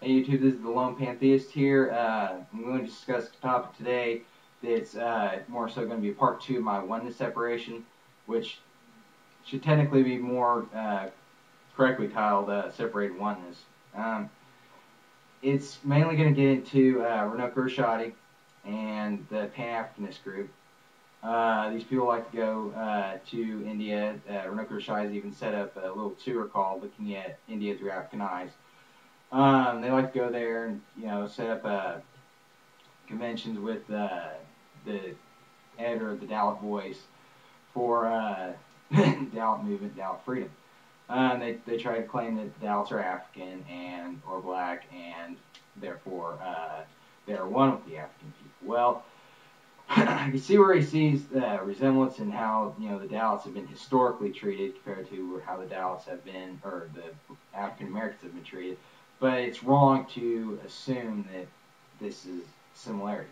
Hey YouTube, this is the Lone Pantheist here. I'm going to discuss a topic today that's more so going to be part 2 of my oneness separation, which should technically be more correctly titled Separated Oneness. It's mainly going to get into Runoko Rashidi and the Pan-Africanist group. These people like to go to India. Runoko Rashidi's even set up a little tour called Looking at India Through African Eyes. They like to go there and set up conventions with the editor of the Dalit Voice for Dalit movement, Dalit freedom. They try to claim that the Dalits are African and or black, and therefore they are one with the African people. Well, you see where he sees the resemblance in how the Dalits have been historically treated compared to how the Dalits have been, or the African Americans have been treated. But it's wrong to assume that this is similarity.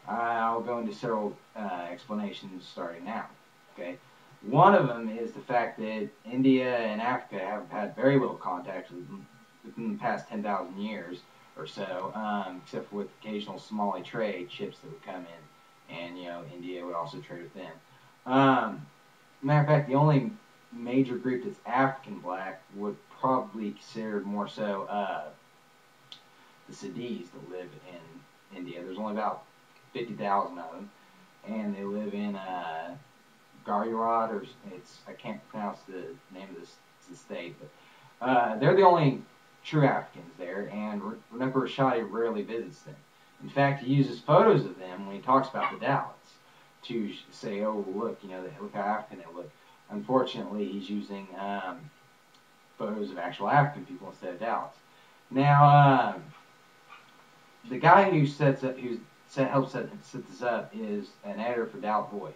I'll go into several explanations starting now. Okay, one of them is the fact that India and Africa have had very little contact within the past 10,000 years or so, except for with occasional Somali trade ships that would come in, and India would also trade with them. Matter of fact, the only major group that's African black would probably considered more so the Siddhis that live in India. There's only about 50,000 of them, and they live in Gujarat, or I can't pronounce the name of the state, but they're the only true Africans there, and Runoko Rashidi rarely visits them. In fact, he uses photos of them when he talks about the Dalits to say, oh, look, look how African they look. Unfortunately, he's using photos of actual African people instead of Dalits. Now, the guy who helps set this up is an editor for Dalit Voice.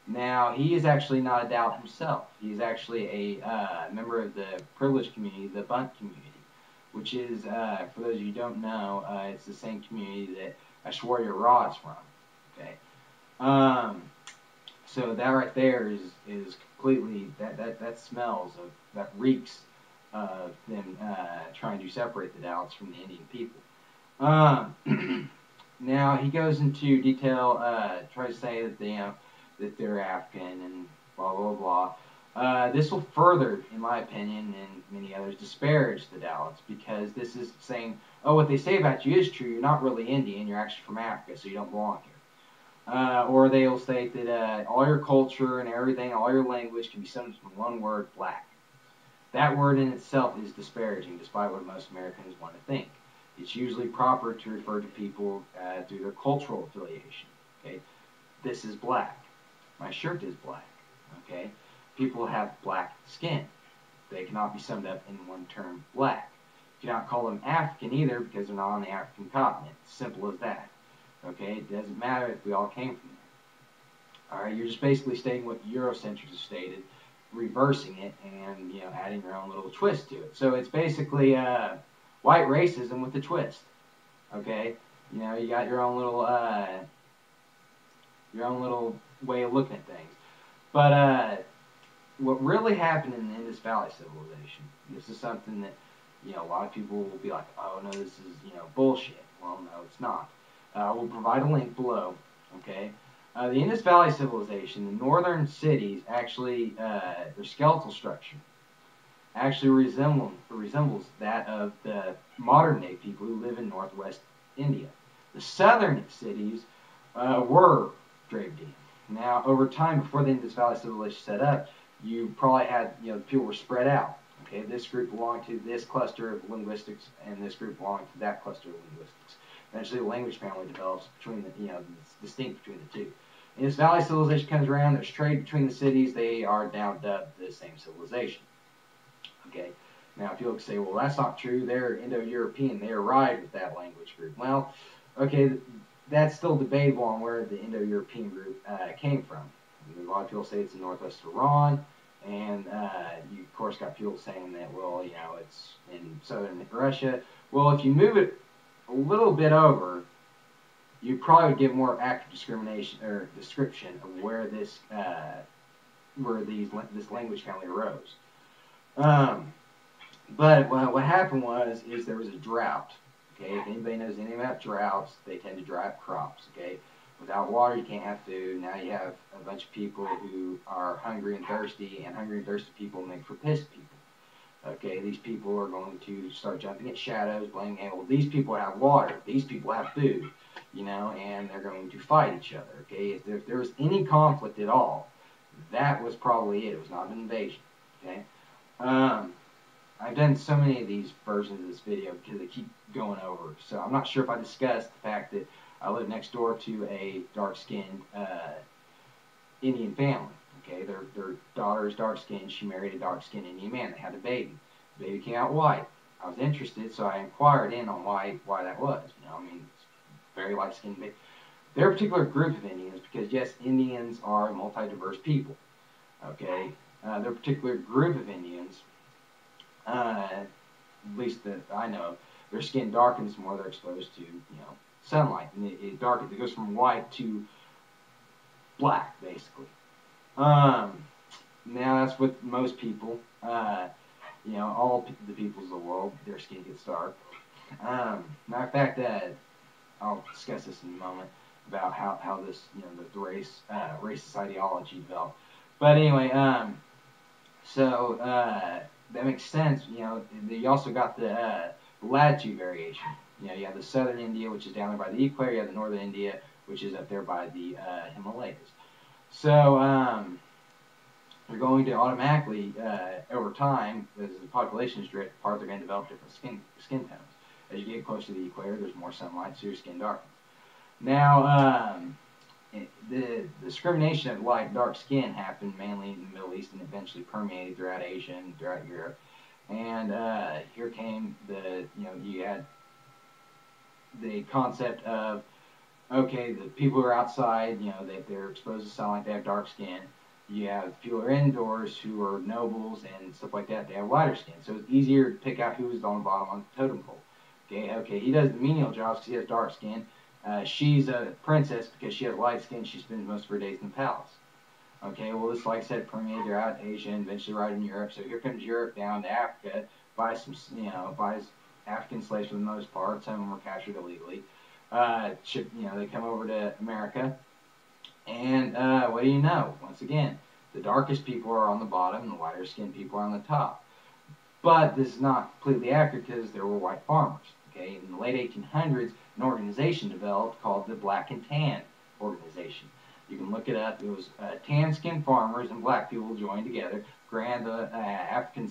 Now, he is actually not a Dalit himself. He's actually a member of the privileged community, the Bunt community, which is, for those of you who don't know, it's the same community that Ashwarya Ra is from. Okay, so that right there is completely that smells of, that reeks of them trying to separate the Dalits from the Indian people. Now he goes into detail, tries to say that that they're African and blah blah blah. This will further, in my opinion, and many others, disparage the Dalits, because this is saying, oh, what they say about you is true. You're not really Indian. You're actually from Africa, so you don't belong here. Or they'll state that all your culture and everything, all your language can be summed in one word, black. That word in itself is disparaging, despite what most Americans want to think. It's usually proper to refer to people through their cultural affiliation. Okay, this is black. My shirt is black. Okay, people have black skin. They cannot be summed up in one term, black. You cannot call them African either, because they're not on the African continent. Simple as that. Okay, it doesn't matter if we all came from there. All right, you're just basically stating what Eurocentrics have stated, reversing it, and adding your own little twist to it. So it's basically white racism with a twist. Okay, you got your own little way of looking at things. But what really happened in the Indus Valley civilization, this is something that a lot of people will be like, oh no, this is bullshit. Well, no, it's not. We'll provide a link below. Okay, the Indus Valley civilization, the northern cities actually, their skeletal structure actually resembles that of the modern day people who live in northwest India. The southern cities were Dravidian. Now, over time, before the Indus Valley civilization set up, you probably had, people were spread out. Okay, this group belonged to this cluster of linguistics, and this group belonged to that cluster of linguistics. Eventually, the language family develops between distinct between the two. Indus Valley civilization comes around. There's trade between the cities. They are now dubbed the same civilization. Okay. Now, people say, well, that's not true. They're Indo-European. They arrived with that language group. Well, okay, that's still debatable on where the Indo-European group came from. A lot of people say it's in northwest Iran, and you, of course, got people saying that, well, it's in southern Russia. Well, if you move it a little bit over, you probably would get more accurate description of where this language family arose. But what happened is there was a drought. Okay, if anybody knows anything about droughts, they tend to dry up crops. Okay, without water, you can't have food. Now you have a bunch of people who are hungry and thirsty people make for pissed people. Okay, these people are going to start jumping at shadows, blaming, hey, well, these people have water, these people have food, you know, and they're going to fight each other. Okay, if there was any conflict at all, that was probably it. It was not an invasion. Okay, I've done so many of these versions of this video because they keep going over. So I'm not sure if I discussed the fact that I live next door to a dark-skinned Indian family. Okay, their daughter is dark-skinned. She married a dark-skinned Indian man. They had a baby. The baby came out white. I was interested, so I inquired in on why that was. You know, I mean, it's very light-skinned. They're a particular group of Indians because, yes, Indians are multi-diverse people. Okay, they're a particular group of Indians. At least that I know, their skin darkens more. They're exposed to, you know, sunlight, and it darkens. It goes from white to black, basically. Now that's with most people. You know, all the peoples of the world, their skin gets dark. Matter of fact, I'll discuss this in a moment about how this, you know, the racist ideology developed. But anyway, so that makes sense. You know, you also got the latitude variation. You know, you have the southern India, which is down there by the equator. You have the northern India, which is up there by the Himalayas. So you're going to automatically, over time, as the population is drift apart, they're going to develop different skin tones. As you get closer to the equator, there's more sunlight, so your skin darkens. Now, the discrimination of light dark skin happened mainly in the Middle East and eventually permeated throughout Asia and throughout Europe. And here came you had the concept of, okay, the people who are outside, you know, they're exposed to sunlight, they have dark skin. You have people who are indoors who are nobles and stuff like that, they have lighter skin. So it's easier to pick out who's on the bottom on the totem pole. Okay, he does the menial jobs because he has dark skin. She's a princess because she has light skin. She spends most of her days in the palace. Okay, well, this, like I said, permeated throughout Asia and eventually right in Europe. So here comes Europe down to Africa, buys African slaves for the most part. Some of them were captured illegally. They come over to America, and what do you know? Once again, the darkest people are on the bottom, and the lighter skinned people are on the top. But this is not completely accurate because there were white farmers. Okay, in the late 1800s, an organization developed called the Black and Tan Organization. You can look it up. It was tan-skinned farmers and black people joined together. Granted, the African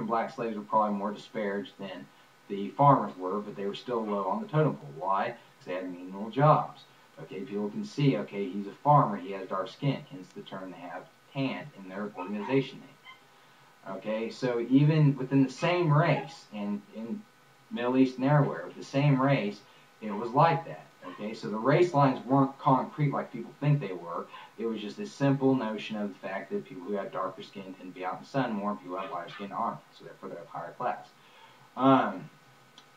black slaves were probably more disparaged than the farmers were, but they were still low on the totem pole. Why? Because they had menial jobs. Okay, people can see, okay, he's a farmer, he has dark skin, hence the term they have tan in their organization name. Okay, so even within the same race, and in Middle East and everywhere, with the same race, it was like that. Okay, so the race lines weren't concrete like people think they were. It was just a simple notion of the fact that people who have darker skin tend to be out in the sun more, and people who have lighter skin aren't, so therefore they're of higher class.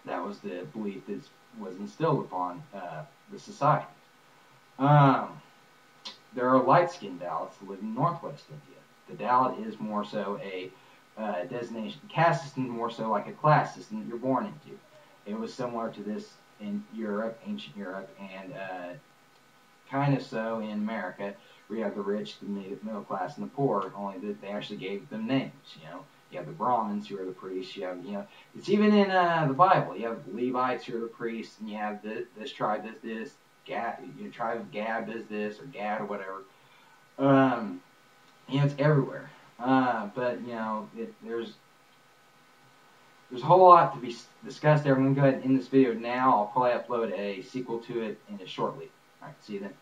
That was the belief that was instilled upon the society. There are light-skinned Dalits that live in northwest India. The Dalit is more so a designation. Caste system is more so like a class system that you're born into. It was similar to this in Europe, ancient Europe, and kind of so in America, where you have the rich, the middle class, and the poor, only that they actually gave them names, you know. You have the Brahmins, who are the priests. You have, you know, it's even in the Bible. You have the Levites, who are the priests, and you have this tribe does this, your tribe of Gad does this, or Gad, or whatever. You know, it's everywhere. But, you know, there's a whole lot to be discussed there. I'm going to go ahead and end this video now. I'll probably upload a sequel to it in shortly. All right, see you then.